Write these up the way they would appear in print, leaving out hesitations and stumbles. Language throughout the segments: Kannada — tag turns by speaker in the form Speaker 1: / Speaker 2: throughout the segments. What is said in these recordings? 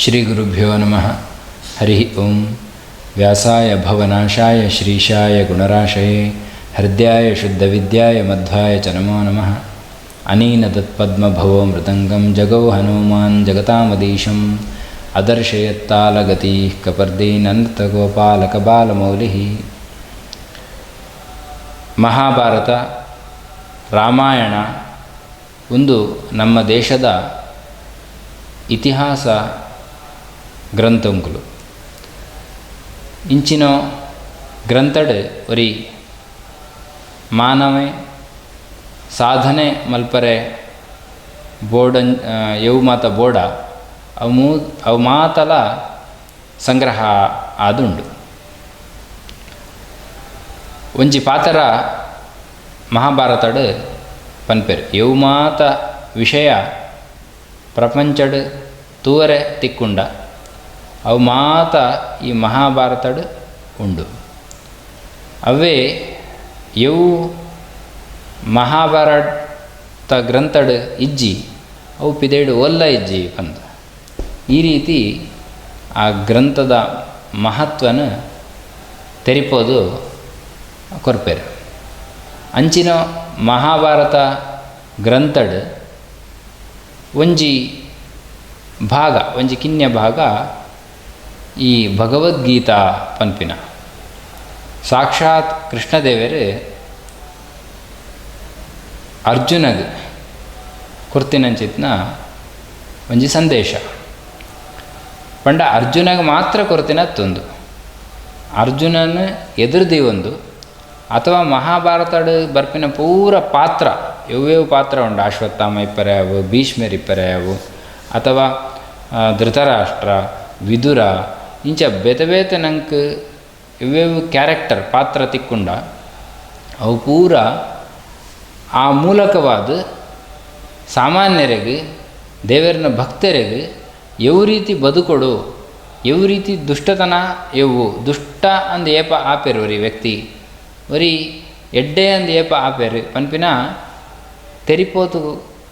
Speaker 1: ಶ್ರೀಗುರುಭ್ಯೋ ನಮಃ. ಹರಿ ಓಂ. ವ್ಯಾಸಾಯ ಭವನಾಶಾಯ ಶ್ರೀಶಾಯ ಗುಣರಾಶಯೇ ಹೃದಯಾಯ ಶುದ್ಧವಿದ್ಯಾಯ ಮಧ್ವಾಯ ಚ ನಮೋ ನಮಃ. ಅನೀನದತ್ಪದ್ಮಭವೋ ಮೃದಂಗಂ ಜಗೌ ಹನುಮಾನ್ ಜಗತಾಮದೀಶಂ ಅದರ್ಶಯತ್ತಾಲಗತಿ ಕಪರ್ದೀನಂತಗೋಪಾಲಕಬಾಲಮೌಲಿ. ಮಹಾಭಾರತ, ರಾಮಾಯಣ ಒಂದು ನಮ್ಮ ದೇಶದ ಇತಿಹಾಸ ಗ್ರಂಥಂಕುಲು. ಇಂಚಿನ ಗ್ರಂಥಡ್ ಒರಿ ಮಾನವೇ ಸಾಧನೆ ಮಲ್ಪರೆ ಬೋರ್ಡ್ ಯವು ಮಾತ ಬೋರ್ಡ ಅವು ಮಾತಲ ಸಂಗ್ರಹ ಆದುಂಡು. ಒಂಜಿ ಪಾತರ ಮಹಾಭಾರತಡ್ ಪನ್ಪೆರ್ ಯವು ಮಾತ ವಿಷಯ ಪ್ರಪಂಚಡ್ ತೂವರೆ ತಿಕ್ಕುಂಡ ಅವು ಮಾತ ಈ ಮಹಾಭಾರತಡ್ ಉಂಡು. ಅವೇ ಯವು ಮಹಾಭಾರತ ಗ್ರಂಥಡ್ ಇಜ್ಜಿ ಅವು ಪಿದೇಡು ಒಲ್ಲ ಇಜ್ಜಿ ಪಂದ. ಈ ರೀತಿ ಆ ಗ್ರಂಥದ ಮಹತ್ವನ ತೆರಿಪೋದು ಕೊರ್ಪೆರು. ಅಂಚಿನ ಮಹಾಭಾರತ ಗ್ರಂಥಡ್ ಒಂಜಿ ಭಾಗ, ಒಂಜಿ ಕಿನ್ಯ ಭಾಗ ಈ ಭಗವದ್ಗೀತಾ ಪನ್ಪಿನ. ಸಾಕ್ಷಾತ್ ಕೃಷ್ಣದೇವರು ಅರ್ಜುನಗೆ ಕೊರ್ತಿನಂಚಿತ್ನ ಒಂಜಿ ಸಂದೇಶ ಪಂಡ ಅರ್ಜುನಗೆ ಮಾತ್ರ ಕೊರ್ತಿನತ್ತೊಂದು. ಅರ್ಜುನನ ಎದುರ್ದಿ ಒಂದು ಅಥವಾ ಮಹಾಭಾರತಡ್ ಬರ್ಪಿನ ಪೂರ ಪಾತ್ರ ಯವ್ಯವು ಪಾತ್ರ ಉಂಡು. ಅಶ್ವತ್ಥಾಮ ಇಪ್ಪರೆಯವು, ಭೀಷ್ಮರ್ ಇಪ್ಪರೆಯವು, ಅಥವಾ ಧೃತರಾಷ್ಟ್ರ, ವಿದುರ, ಇಂಚ ಬೇತೆ ಬೇತೆ ನಂಗೆ ಇವ್ಯವು ಕ್ಯಾರೆಕ್ಟರ್ ಪಾತ್ರ ತಿಕ್ಕುಂಡ ಅವು ಪೂರ ಆ ಮೂಲಕವಾದ ಸಾಮಾನ್ಯರಿಗೆ, ದೇವರನ ಭಕ್ತರಿಗೆ ಯಾವ ರೀತಿ ಬದುಕೊಡು, ಯಾವ ರೀತಿ ದುಷ್ಟತನ ಎವು ದುಷ್ಟ ಅಂದು ಏಪ ಆಪೇರು ಒರಿ ವ್ಯಕ್ತಿ, ಒರಿ ಎಡ್ಡೆ ಅಂದು ಏಪ ಆಪೇರು ಪನ್ಪಿನ ತೆರಿಪೋತು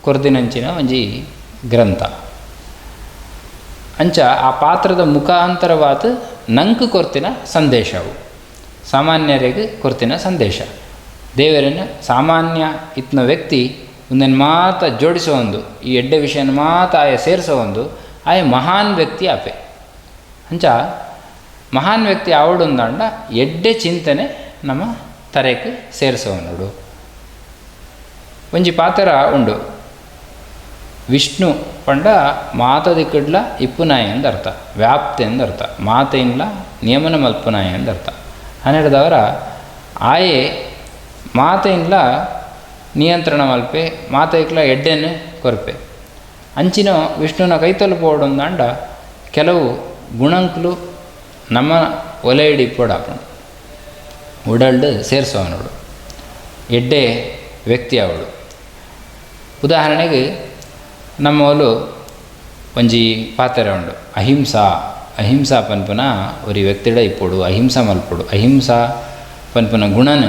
Speaker 1: ಕೊರ್ದಿನಂಚಿನ ಒಂಜಿ ಗ್ರಂಥ. ಅಂಚ ಆ ಪಾತ್ರದ ಮುಖಾಂತರವಾದ ನಂಗೆ ಕೊರ್ತಿನ ಸಂದೇಶವು, ಸಾಮಾನ್ಯರಿಗೆ ಕೊರ್ತಿನ ಸಂದೇಶ. ದೇವರನ್ನು ಸಾಮಾನ್ಯ ಇತ್ನ ವ್ಯಕ್ತಿ ಒಂದನ್ನು ಮಾತ ಜೋಡಿಸೋ ಒಂದು, ಈ ಎಡ್ಡೆ ವಿಷಯನ ಮಾತ ಆಯ ಸೇರಿಸೋ ಒಂದು ಆಯ ಮಹಾನ್ ವ್ಯಕ್ತಿ ಆಪೆ. ಅಂಚ ಮಹಾನ್ ವ್ಯಕ್ತಿ ಆವಡೊಂದಾಂಡ ಎಡ್ಡೆ ಚಿಂತನೆ ನಮ್ಮ ತರೆಗೆ ಸೇರಿಸೋ ನೋಡು. ಒಂಜಿ ಪಾತ್ರ ಉಂಡು. ವಿಷ್ಣು ಪಂಡ ಮಾತದಿಕ್ಕಡ್ಲ ಇಪ್ಪುನಾಯಿ ಎಂದರ್ಥ, ವ್ಯಾಪ್ತಿ ಎಂದರ್ಥ, ಮಾತೆಯಿನ್ಲ ನಿಯಮನ ಮಲ್ಪುನಾಯಿ ಎಂದರ್ಥ. ಹನ್ನೆರಡದವರ ಆಯೆ ಮಾತೆಯಿನ್ಲ ನಿಯಂತ್ರಣ ಮಲ್ಪೆ, ಮಾತೆಯಕ್ಲ ಎಡ್ಡೆನ್ನು ಕೊರ್ಪೆ. ಅಂಚಿನ ವಿಷ್ಣುನ ಕೈತಲುಪೋಡೊಂದಾಂಡ ಕೆಲವು ಗುಣಂಕ್ಲು ನಮ್ಮ ಒಲೆ ಹಿಡಿಪೋಡಾಪಣ ಉಡಲ್ಡ್ ಸೇರಿಸೋ ನೋಡು. ಎಡ್ಡೆ ವ್ಯಕ್ತಿ ಅವಳು. ಉದಾಹರಣೆಗೆ ನಮ್ಮ ಒಲು ಒಂಜಿ ಪಾತ್ರ ಉಂಡು. ಅಹಿಂಸಾ ಪನ್ಪುನ ಒರಿ ವ್ಯಕ್ತಿಡ ಇಪ್ಪೋಡು, ಅಹಿಂಸಾ ಮಲ್ಪೊಡು. ಅಹಿಂಸಾ ಪನ್ಪುನ ಗುಣನ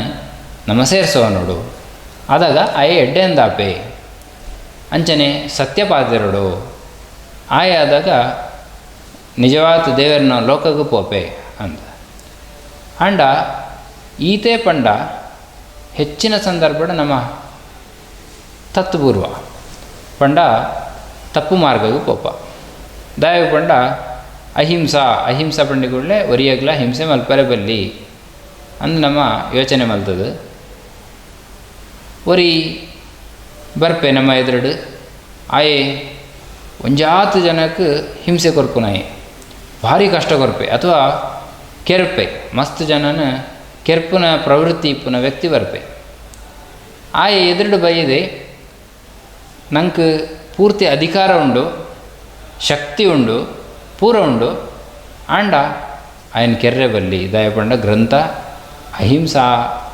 Speaker 1: ನಮ್ಮ ಸೇರಿಸೋ ನೋಡು. ಆದಾಗ ಆಯ ಎಡ್ಡೆ ಅಂದಾಪೆ. ಅಂಚನೆ ಸತ್ಯಪಾತ್ರಡು ಆಯ ಆದಾಗ ನಿಜವಾದ ದೇವರನ್ನ ಲೋಕಗೂ ಪೋಪೆ ಅಂತ ಅಂಡ ಈತೆ ಪಂಡ ಹೆಚ್ಚಿನ ಸಂದರ್ಭ ನಮ್ಮ ತತ್ಪೂರ್ವ ಪಂಡ ತಪ್ಪು ಮಾರ್ಗಗೂ ಪೋಪ. ದಯವು ಪಂಡ ಅಹಿಂಸಾ ಪಂಡಿಗಳೇ ಒರಿಯಗ್ಲ ಹಿಂಸೆ ಮಲ್ಪರೆ ಬಲ್ಲಿ ಅಂದು ನಮ್ಮ ಯೋಚನೆ ಮಲ್ತದು. ಒರಿ ಬರ್ಪೆ ನಮ್ಮ ಎದುರುಡು ಆಯೆ ಒಂಜಾತು ಜನಕ್ಕೆ ಹಿಂಸೆ ಕೊರ್ಪುನಾಯಿ ಭಾರಿ ಕಷ್ಟ ಕೊರ್ಪೆ, ಅಥವಾ ಕೆರ್ಪೆ ಮಸ್ತ್ ಜನನ ಕೆರ್ಪುನ ಪ್ರವೃತ್ತಿ ಇಪ್ಪುನ ವ್ಯಕ್ತಿ ಬರ್ಪೆ. ಆಯೆ ಎದುರುಡು ಬೈದೆ ನಂಗೆ ಪೂರ್ತಿ ಅಧಿಕಾರ ಉಂಡು, ಶಕ್ತಿ ಉಂಡು, ಪೂರ ಉಂಡು ಆಂಡ ಆಯನ ಕೆರ್ರೆ ಬಲ್ಲಿ ದಯಪಂಡ ಗ್ರಂಥ ಅಹಿಂಸಾ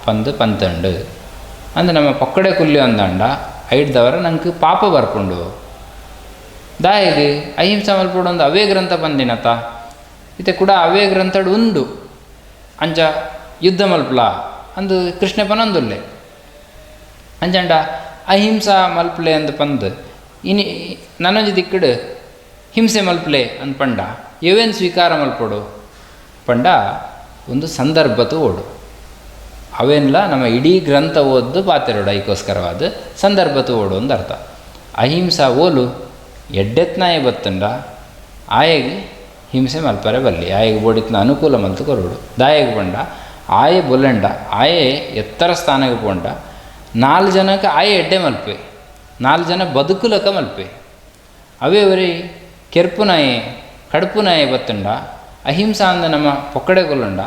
Speaker 1: ಪಂತಂಡು ಅಂದು ನಮ್ಮ ಪಕ್ಕಡೆ ಕುಲ್ಲಿ ಅಂದಾಂಡ ಐಡ್ದವರ ನಂಗೆ ಪಾಪ ಬರ್ಪುಂಡು. ದಾಯಗೆ ಅಹಿಂಸಾ ಮಲ್ಪೊಂದು ಅವೇ ಗ್ರಂಥ ಬಂದಿನತ ಇತ್ತೆ ಕೂಡ ಅವೇ ಗ್ರಂಥಡು ಉಂಡು. ಅಂಚ ಯುದ್ಧ ಮಲ್ಪಲ ಅಂದು ಕೃಷ್ಣ ಪನೊಂದುಲ್ಲೆ ಅಂಚಂಡ ಅಹಿಂಸಾ ಮಲ್ಪಲೆ ಅಂದು ಪಂದು ಇನಿ ನನೊಂಜಿ ದಿಕ್ಕಡು ಹಿಂಸೆ ಮಲ್ಪಲೆ ಅನ್ಪಂಡ ಎವೇನು ಸ್ವೀಕಾರ ಮಲ್ಪಡು ಪಂಡ ಒಂದು ಸಂದರ್ಭತು ಓಡು ಅವೇನಿಲ್ಲ ನಮ್ಮ ಇಡೀ ಗ್ರಂಥ ಓದ್ದು ಪಾತೆರೋಡು ಐಕೋಸ್ಕರವಾದ ಸಂದರ್ಭತು ಓಡು ಒಂದು ಅರ್ಥ. ಅಹಿಂಸಾ ಓಲು ಎಡ್ಡೆತ್ನಾಯ ಬತ್ತಂಡ ಆಯೆಗೆ ಹಿಂಸೆ ಮಲ್ಪರೆ ಬಲ್ಲಿ ಆಯೆಗೆ ಬೋಡಿತ್ನ ಅನುಕೂಲ ಮಲ್ತು ಕೊರೋಡು ದಾಯಗೆ ಬಂಡ ಆಯೆ ಬೊಲೆಂಡ ಆಯೆ ಎತ್ತರ ಸ್ಥಾನಕ್ಕೆ ಪೋಂಡ 4 ಜನಕ್ಕೆ ಆಯೆ ಎಡ್ಡೆ ಮಲ್ಪೆ 4 ಜನ ಬದುಕುಲಕ ಮಲ್ಪೆ ಅವೇ ಅವರಿ ಕೆರ್ಪು ನಾಯೆ ಕಡುಪು ನಾಯೆ ಬತ್ತಂಡ ಅಹಿಂಸಾ ಅಂದ ನಮ್ಮ ಪೊಕ್ಕಡೆ ಕೊಲ್ಲಂಡ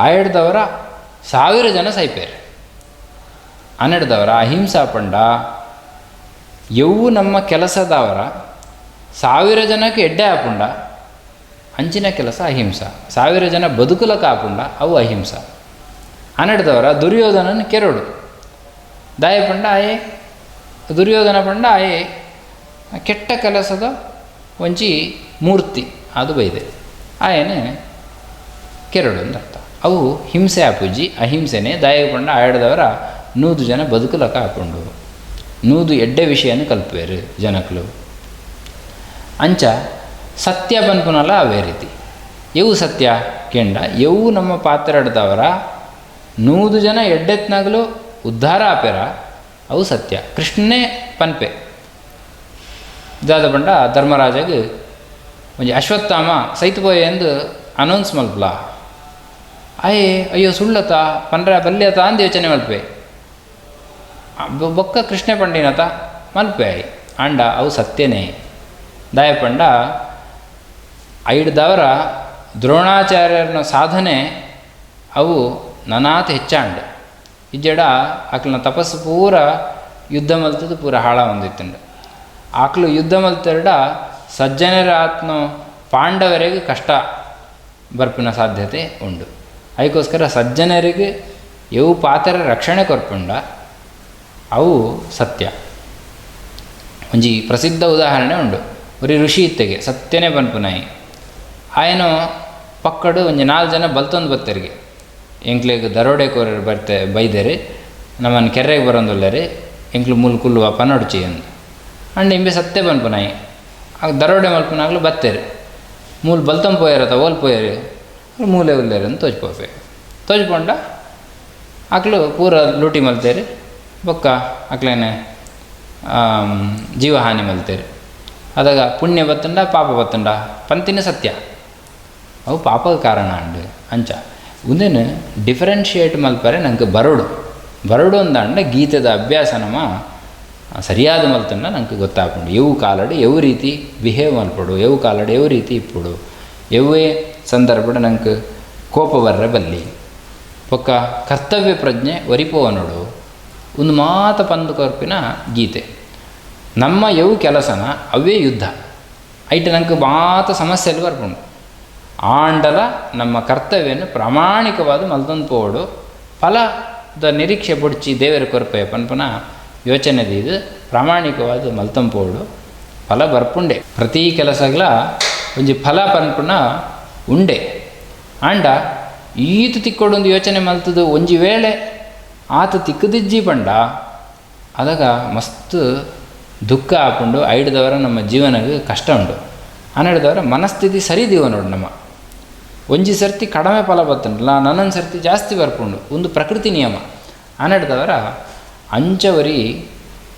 Speaker 1: ಆಯಡ್ದವರ 1000 ಜನ ಸೈಪೇರು ಅನ್ನಡ್ದವರ ಅಹಿಂಸಾ ಪಂಡ ಎವು ನಮ್ಮ ಕೆಲಸದವರ 1000 ಜನಕ್ಕೆ ಎಡ್ಡೆ ಹಾಪುಂಡ ಅಂಚಿನ ಕೆಲಸ ಅಹಿಂಸಾ 1000 ಜನ ಬದುಕುಲಕ ಹಾಪುಂಡ ಅವು ಅಹಿಂಸಾ ಅನ್ನಡ್ದವರ ದುರ್ಯೋಧನನ ಕೆರಡು ದಾಯ ಪಂಡ ಆಯೆ ದುರ್ಯೋಧನ ಪಂಡ ಆಯೆ ಕೆಟ್ಟ ಕೆಲಸದ ಒಂಚಿ ಮೂರ್ತಿ ಅದು ಬೈದೆ ಆಯನೆ ಕೆರಡು ಅಂತ ಅರ್ಥ. ಅವು ಹಿಂಸೆ ಆಪುಜಿ ಅಹಿಂಸೆನೇ ದಾಯ ಪಂಡ ಆಯಡ್ದವರ 100 ಜನ ಬದುಕುಲಕ ಹಾಕೊಂಡು 100 ಎಡ್ಡೆ ವಿಷಯನ ಕಲ್ಪೇರು ಜನಕಲು ಅಂಚ ಸತ್ಯ ಪನ್ಪುನಲ್ಲ ಅವೇ ರೀತಿ ಎವು ಸತ್ಯ ಕೆಂಡ ಎವು ನಮ್ಮ ಪಾತ್ರಡ್ದವರ 100 ಜನ ಎಡ್ಡೆತ್ನಾಗಲು ಉದ್ಧಾರ ಆಪೆರ ಅವು ಸತ್ಯ. ಕೃಷ್ಣನೇ ಪನ್ಪೆ ಇದಾದ ಪಂಡ ಧರ್ಮರಾಜಗೆ ಒಂಜಿ ಅಶ್ವತ್ಥಾಮ ಸೈತುಪೋಯೆ ಎಂದು ಅನೌನ್ಸ್ ಮಲ್ಪಲ ಆಯೆ ಅಯ್ಯೋ ಸುಳ್ಳತ ಪಂಡ್ರ ಬಲ್ಯತ ಅಂದು ಯೋಚನೆ ಮಲ್ಪೆ ಬೊಕ್ಕ ಕೃಷ್ಣ ಪಂಡಿನತ ಮಲ್ಪೆ ಆಯ್ ಅಂಡ ಅವು ಸತ್ಯನೇ ದಾಯ ಪಂಡ ಐಡ್ದವರ ದ್ರೋಣಾಚಾರ್ಯರನ ಸಾಧನೆ ಅವು ನನಾತ ಹೆಚ್ಚಾಂಡ್ ಇಜ್ಜಡ ಆಕಲನ ತಪಸ್ಸು ಪೂರ ಯುದ್ಧ ಮಲ್ತದ್ದು ಪೂರ ಹಾಳ ಹೊಂದಿತ್ತಂಡು ಆಕಲು ಯುದ್ಧ ಮಲ್ತೆರಡ ಸಜ್ಜನರ ಆತ್ಮ ಪಾಂಡವರಿಗೆ ಕಷ್ಟ ಬರ್ಪಿನ ಸಾಧ್ಯತೆ ಉಂಡು. ಅದಕ್ಕೋಸ್ಕರ ಸಜ್ಜನರಿಗೆ ಎವು ಪಾತ್ರ ರಕ್ಷಣೆ ಕೊರ್ಪುಂಡ ಅವು ಸತ್ಯ. ಒಂಜಿ ಪ್ರಸಿದ್ಧ ಉದಾಹರಣೆ ಉಂಡು. ಒರಿ ಋಷಿ ಇತ್ತೆಗೆ ಸತ್ಯನೇ ಪನ್ಪುನಾಯಿ ಆಯನು ಪಕ್ಕಡು ಒಂಜಿ 4 ಜನ ಬಲ್ತೊಂದು ಬತ್ತರಿಗೆ ಎಂಕ್ಲಿಗೆ ದರೋಡೆಕೋರರು ಬರ್ತೆ ಬೈದೇರಿ ನಮ್ಮನ್ನು ಕೆರೆಗೆ ಬರೋಂದುಲ್ಲರಿ ಎಂಕ್ಲು ಮುಲ್ಕುಲ್ವ ಪನ್ನೊಡ್ಚಿ ಅಂದು ಅಂಡ್ ಇಂಬೆ ಸತ್ಯ ಪನ್ಪುನಾಯಿ ಆಗ ದರೋಡೆ ಮಲ್ಪನಾಗ್ಲು ಬತ್ತೇರಿ ಮೂಲ ಬಲ್ತಂ ಪೋಯರತ ಓಲ್ ಪೋಯರಿ ಮೂಲೆ ಉಲ್ಲೇರಿ ಅಂತ ತೋಜ್ಪೋಪೆ ತೋಜ್ಪೊಂಡ ಆಕಲು ಪೂರ ಲೂಟಿ ಮಲ್ತೇರಿ ಬೊಕ್ಕ ಆಕ್ಲೇನೆ ಜೀವಹಾನಿ ಮಲ್ತೇರಿ ಅದಾಗ ಪುಣ್ಯ ಬತ್ತಂಡ ಪಾಪ ಬತ್ತಂಡ ಪಂತಿನ ಸತ್ಯ ಅವು ಪಾಪದ ಕಾರಣ ಅಂಡು ಅಂಚ ಒಂದೇನು ಡಿಫ್ರೆನ್ಷಿಯೇಟ್ ಮಲ್ಪರೆ ನಂಗೆ ಬರಡು ಅಂದಂಡ ಗೀತೆದ ಅಭ್ಯಾಸ ನಮ್ಮ ಸರಿಯಾದ ಮಲ್ತಂಡ ನಂಗೆ ಗೊತ್ತಾಗ್ಕೊಂಡು ಎವು ಕಾಲಡು ಎವು ರೀತಿ ಬಿಹೇವ್ ಮಲ್ಪಡು ಎವು ಕಾಲಡು ಎವು ರೀತಿ ಇಪ್ಪಡು ಎವೇ ಸಂದರ್ಭ ನಂಗೆ ಕೋಪ ಬರ್ರೆ ಬಲ್ಲಿ ಪೊಕ್ಕ ಕರ್ತವ್ಯ ಪ್ರಜ್ಞೆ ಒರಿಪೋವ ನೋಡು ಒಂದು ಮಾತ ಪಂದು ಕೊರ್ಪಿನ ಗೀತೆ ನಮ್ಮ ಎವು ಕೆಲಸನ ಅವೇ ಯುದ್ಧ ಐಟ ನಂಗೆ ಮಾತ ಸಮಸ್ಯೆಯಲ್ಲಿ ಬರ್ಕೊಂಡು ಆಂಡಲ ನಮ್ಮ ಕರ್ತವ್ಯವನ್ನು ಪ್ರಾಮಾಣಿಕವಾದ ಮಲ್ತೊಂದು ಪೋಡು ಫಲದ ನಿರೀಕ್ಷೆ ಬುಡ್ಚಿ ದೇವರ ಕೊರಪೆ ಪನ್ಪನ ಯೋಚನೆದು ಇದು ಪ್ರಾಮಾಣಿಕವಾದ ಮಲ್ತಂಪೋಡು ಫಲ ಬರ್ಪುಂಡೆ ಪ್ರತಿ ಕೆಲಸಗಳ ಒಂಜಿ ಫಲ ಪನ್ಪುನ ಉಂಡೆ ಆಂಡ ಈತ ತಿಕ್ಕೊಡೊಂದು ಯೋಚನೆ ಮಲ್ತದು ಒಂಜಿ ವೇಳೆ ಆತ ತಿಕ್ಕದಿಜ್ಜಿ ಪಂಡ ಅದಾಗ ಮಸ್ತ್ ದುಃಖ ಹಾಕೊಂಡು ಐಡ್ದವರ ನಮ್ಮ ಜೀವನಕ್ಕೆ ಕಷ್ಟ ಉಂಡು ಅನ್ನಡ್ದವರ ಮನಸ್ಥಿತಿ ಸರಿದೀವ ನೋಡು ನಮ್ಮ ಒಂಜಿ ಸರ್ತಿ ಕಡಿಮೆ ಫಲ ಬತ್ತಂಡಲ್ಲ ನನ್ನೊಂದು ಸರ್ತಿ ಜಾಸ್ತಿ ಬರ್ಪುಂಡು ಒಂದು ಪ್ರಕೃತಿ ನಿಯಮ ಅನ್ನಡ್ದವರ ಅಂಚವರಿ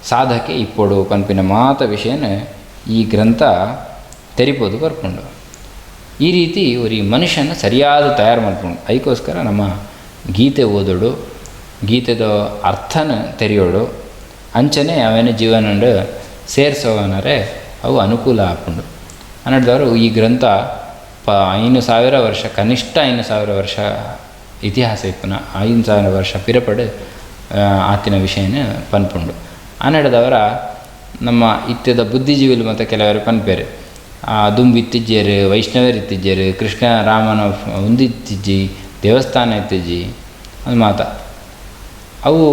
Speaker 1: ಸಾಧಕೆ ಇಪ್ಪೊಡು ಪನ್ಪಿನ ಮಾತ ವಿಷಯನ ಈ ಗ್ರಂಥ ತೆರಿಪೋದು ಬರ್ಪುಂಡು ಈ ರೀತಿ ಒರಿ ಮನುಷ್ಯನ ಸರಿಯಾದ ತಯಾರು ಮಾಡ್ಕೊಂಡು ಅದಕ್ಕೋಸ್ಕರ ನಮ್ಮ ಗೀತೆ ಓದೋಡು ಗೀತೆದ ಅರ್ಥನ ತೆರೆಯೋಡು ಅಂಚನೆ ಅವನ ಜೀವನ ಸೇರಿಸೋವನರೆ ಅವು ಅನುಕೂಲ ಹಾಕೊಂಡು ಅನ್ನಡ್ದವರು ಈ ಗ್ರಂಥ 5,000 ವರ್ಷ ಕನಿಷ್ಠ 5,000 ವರ್ಷ ಇತಿಹಾಸ ಇಪ್ಪನ 5,000 ವರ್ಷ ಪಿರಪಡು ಆತಿನ ವಿಷಯನ ಪನ್ಪುಂಡು ಅನ್ನಡ್ದವರ ನಮ್ಮ ಇತ್ಯದ ಬುದ್ಧಿಜೀವಿಲು ಮತ್ತು ಕೆಲವರು ಪನ್ಪೇರು ದುಂಬು ಇತ್ತಿಜ್ಜೇರು ವೈಷ್ಣವರು ಇತ್ತಿಜ್ಜೇರು ಕೃಷ್ಣ ರಾಮನ ಉಂದಿತ್ತಿಜ್ಜಿ ದೇವಸ್ಥಾನ ಇತ್ತಿಜ್ಜಿ ಅದು ಅವು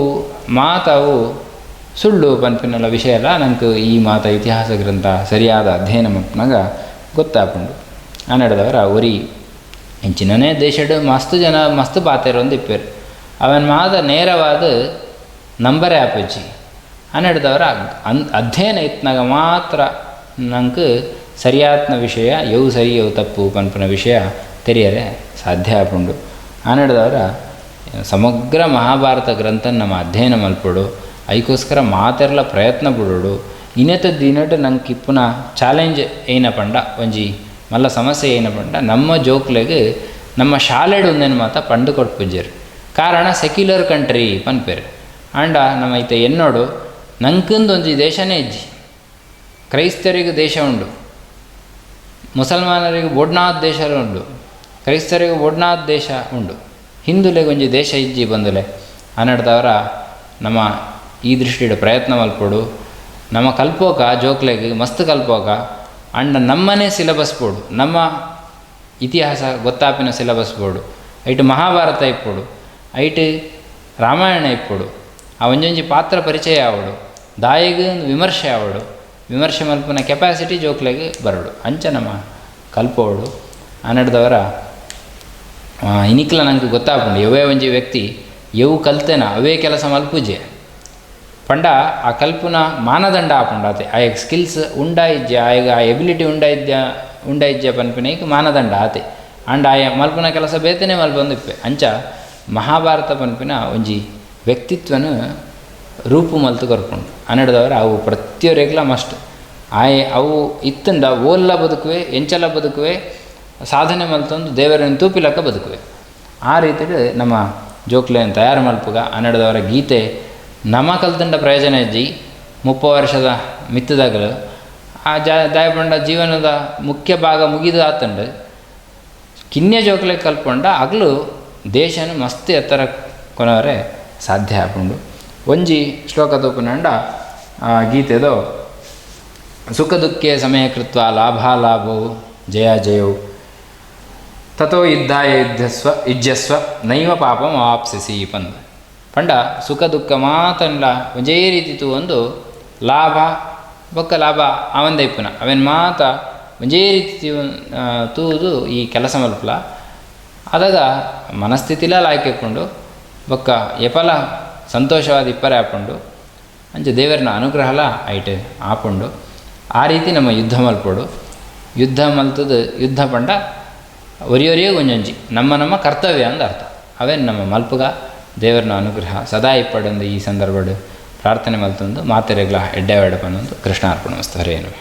Speaker 1: ಅವು ಸುಳ್ಳು ಪನ್ಪಿನಲ್ಲ ವಿಷಯ ಅಲ್ಲ ನಂಗೆ ಈ ಇತಿಹಾಸ ಗ್ರಂಥ ಸರಿಯಾದ ಅಧ್ಯಯನ ಮಪ್ಪನಾಗ ಗೊತ್ತಾಪುಂಡು ಅನ್ನಡ್ದವರ ಒರಿ ಇಂಚಿನೇ ದೇಶಡು ಮಸ್ತ್ ಜನ ಮಸ್ತ್ ಪಾತೆರು ಒಂದು ಇಪ್ಪೇರು ಅವನ ನೇರವಾದ ನಂಬರೇ ಆಪಜ್ಜಿ ಅನ್ನಡ್ದವರ ಅಧ್ಯಯನ ಇತ್ತನಾಗ ಮಾತ್ರ ನಂಗೆ ಸರಿಯಾತ್ನ ವಿಷಯ ಯವು ಸರಿ ಯವು ತಪ್ಪು ಪನ್ಪನ ವಿಷಯ ತೆರೆಯರೆ ಸಾಧ್ಯ ಆಪುಂಡು ಆನಡ್ದವರ ಸಮಗ್ರ ಮಹಾಭಾರತ ಗ್ರಂಥ ನಮ್ಮ ಅಧ್ಯಯನ ಮಲ್ಪಡು ಅದಕ್ಕೋಸ್ಕರ ಮಾತೆರ್ಲ ಪ್ರಯತ್ನ ಪಡೋಡು ಇನ್ನತದ್ದು ಇನ್ನಟ್ಟು ನಂಗೆ ಇಪ್ಪುನ ಚಾಲೆಂಜ್ ಏನ ಪಂಡ ಒಂಜಿ ಮಲ್ಲ ಸಮಸ್ಯೆ ಏನ ಪಂಡ ನಮ್ಮ ಜೋಕ್ಲೆಗೆ ನಮ್ಮ ಶಾಲೆಡು ಒಂದೇನು ಮಾತ ಪಂಡು ಕೊಟ್ಪುಂಜೇರು ಕಾರಣ ಸೆಕ್ಯುಲರ್ ಕಂಟ್ರಿ ಪನ್ಪೇರು ಆಂಡ ನಮ್ಮ ಈತ ಎನ್ನೋಡು ನಂಕಂದು ಒಂಜಿ ದೇಶನೇ ಇಜ್ಜಿ ಕ್ರೈಸ್ತರಿಗೆ ದೇಶ ಉಂಡು ಮುಸಲ್ಮಾನರಿಗೆ ಬೋಡ್ನಾದ ದೇಶ ಉಂಡು ಕ್ರೈಸ್ತರಿಗೆ ಬೋಡ್ನಾದ ದೇಶ ಉಂಡು ಹಿಂದುಲೆಗೆ ಒಂಜಿ ದೇಶ ಇಜ್ಜಿ ಬಂದುಲೆ ಅನ್ನಡ್ದವರ ನಮ್ಮ ಈ ದೃಷ್ಟಿಡು ಪ್ರಯತ್ನ ಮಲ್ಪೋಡು ನಮ್ಮ ಕಲ್ಪೋಕ ಜೋಕ್ಲೆಗೆ ಮಸ್ತ್ ಕಲ್ಪೋಕ ಅಂಡ ನಮ್ಮನೇ ಸಿಲೆಬಸ್ ಬೋಡು ನಮ್ಮ ಇತಿಹಾಸ ಗೊತ್ತಾಪಿನ ಸಿಲೆಬಸ್ ಬೋಡು ಐಟು ಮಹಾಭಾರತ ಇಪ್ಪೋಡು ಐಟು ರಾಮಾಯಣ ಇಪ್ಪೋಡು ಆ ಒಂಜೊಂಜಿ ಪಾತ್ರ ಪರಿಚಯ ಆವಡು ದಾಯಿಗೆ ವಿಮರ್ಶೆ ಆವಡು ವಿಮರ್ಶೆ ಮಲ್ಪನ ಕೆಪಾಸಿಟಿ ಜೋಕ್ಲೆಗೆ ಬರಡು ಅಂಚ ನಮ್ಮ ಕಲ್ಪೋಡು ಅನ್ನಡ್ದವರ ಇನಿಕ್ಲ ನಂಗೆ ಗೊತ್ತಾಪುಂಡು ಯವೇ ಒಂಜಿ ವ್ಯಕ್ತಿ ಯವು ಕಲ್ತೆನ ಅವೇ ಕೆಲಸ ಮಲ್ಪುಜೆ ಪಂಡ ಆ ಕಲ್ಪನ ಮಾನದಂಡ ಆಪುಂಡು ಆತೆ ಆಯಗ ಸ್ಕಿಲ್ಸ್ ಉಂಡಾಯಿಜ್ಜೆ ಆಯಗ ಆ ಎಬಿಲಿಟಿ ಉಂಡಾಯಿಜ್ಜೆ ಪನ್ಪಿನೈಗೆ ಮಾನದಂಡ ಆತೆ ಅಂಡ್ ಆಯ ಮಲ್ಪನ ಕೆಲಸ ಬೇತನೇ ಮಲ್ಪಂದಿಪ್ಪೆ ಅಂಚ ಮಹಾಭಾರತ ಪನ್ಪಿನ ಒಂಜಿ ವ್ಯಕ್ತಿತ್ವನ ರೂಪು ಮಲ್ತು ಕೊರ್ಪುಂಡು ಅನ್ನಡ್ದವರ ಅವು ಪ್ರತಿಯೊರೆಗ್ಲ ಮಸ್ಟ್ ಅವು ಇತ್ತಂಡ ಓಲ್ಲ ಬದುಕುವೆ ಎಂಚಲ ಬದುಕುವೆ ಸಾಧನೆ ಮಲ್ತೊಂದು ದೇವರನ್ನು ತೂಪಿಲಕ್ಕ ಬದುಕುವೆ ಆ ರೀತಿಯಲ್ಲಿ ನಮ್ಮ ಜೋಕ್ಲೆಯನ್ನು ತಯಾರು ಮಲ್ಪುಗ ಅನ್ನಡ್ದವರ ಗೀತೆ ನಮ್ಮ ಕಲ್ತಂಡ ಪ್ರಯೋಜನ ಇಜ್ಜಿ 30 ವರ್ಷದ ಮಿತ್ತದಾಗಲು ಆ ದಾಯಪಂಡ ಜೀವನದ ಮುಖ್ಯ ಭಾಗ ಮುಗಿದು ಆತಂಡು ಕಿನ್ಯ ಜೋಕ್ಲೆ ಕಲ್ಪಂಡ ಆಗಲೂ ದೇಶನ ಮಸ್ತ್ ಎತ್ತರ ಕೊನವರೆ ಸಾಧ್ಯ ಆಪುಂಡು ಒಂಜಿ ಶ್ಲೋಕ ತೂಪುನಂಡ ಗೀತೆದು ಸುಖ ದುಃಖೇ ಸಮಯ ಕೃತ್ವ ಲಾಭಾಲಾಭವು ಜಯ ಜಯವು ತಥೋ ಯುದ್ಧಾಯ ಯುಜ್ಯಸ್ವ ನೈವ ಪಾಪಂ ಅವಾಪ್ಸಿಸಿ ಪಂದ್ ಪಂಡ ಸುಖ ದುಃಖ ಮಾತನ್ಲ ಒಂಜೇ ರೀತಿ ಒಂದು ಲಾಭ ಬೊಕ್ಕ ಲಾಭ ಅವಂದ ಇಪ್ಪುನ ಅವೇನು ಮಾತ ಒಂಜೇ ರೀತಿ ತೂದು ಈ ಕೆಲಸ ಮಲ್ಪಲ ಅದಾಗ ಮನಸ್ಥಿತಿಲ ಲಾಯ್ಕೆಕೊಂಡು ಬೊಕ್ಕ ಎಪಲ ಸಂತೋಷವಾದ ಇಪ್ಪರೆ ಆಪುಂಡು ಅಂಚೆ ದೇವರನ ಅನುಗ್ರಹಲ ಐಟೆ ಆಪುಂಡು ಆ ರೀತಿ ನಮ್ಮ ಯುದ್ಧ ಮಲ್ಪೋಡು ಯುದ್ಧ ಮಲ್ತದು ಯುದ್ಧ ಪಂಡ ಒರಿಯೊರಿಯೇ ಒಂಜೊಂಜಿ ನಮ್ಮ ಕರ್ತವ್ಯ ಅಂದ ಅರ್ಥ ಅವೇನು ನಮ್ಮ ಮಲ್ಪುಗ ದೇವರನ ಅನುಗ್ರಹ ಸದಾ ಇಪ್ಪಡೊಂದು ಈ ಸಂದರ್ಭಡು ಪ್ರಾರ್ಥನೆ ಮಲ್ತೊಂದು ಮಾತೆರೆಗ್ಲ ಎಡ್ಡೆ ಪನ್ನೊಂದು ಕೃಷ್ಣಾರ್ಪಣ ಮಸ್ತು ಹರೇನು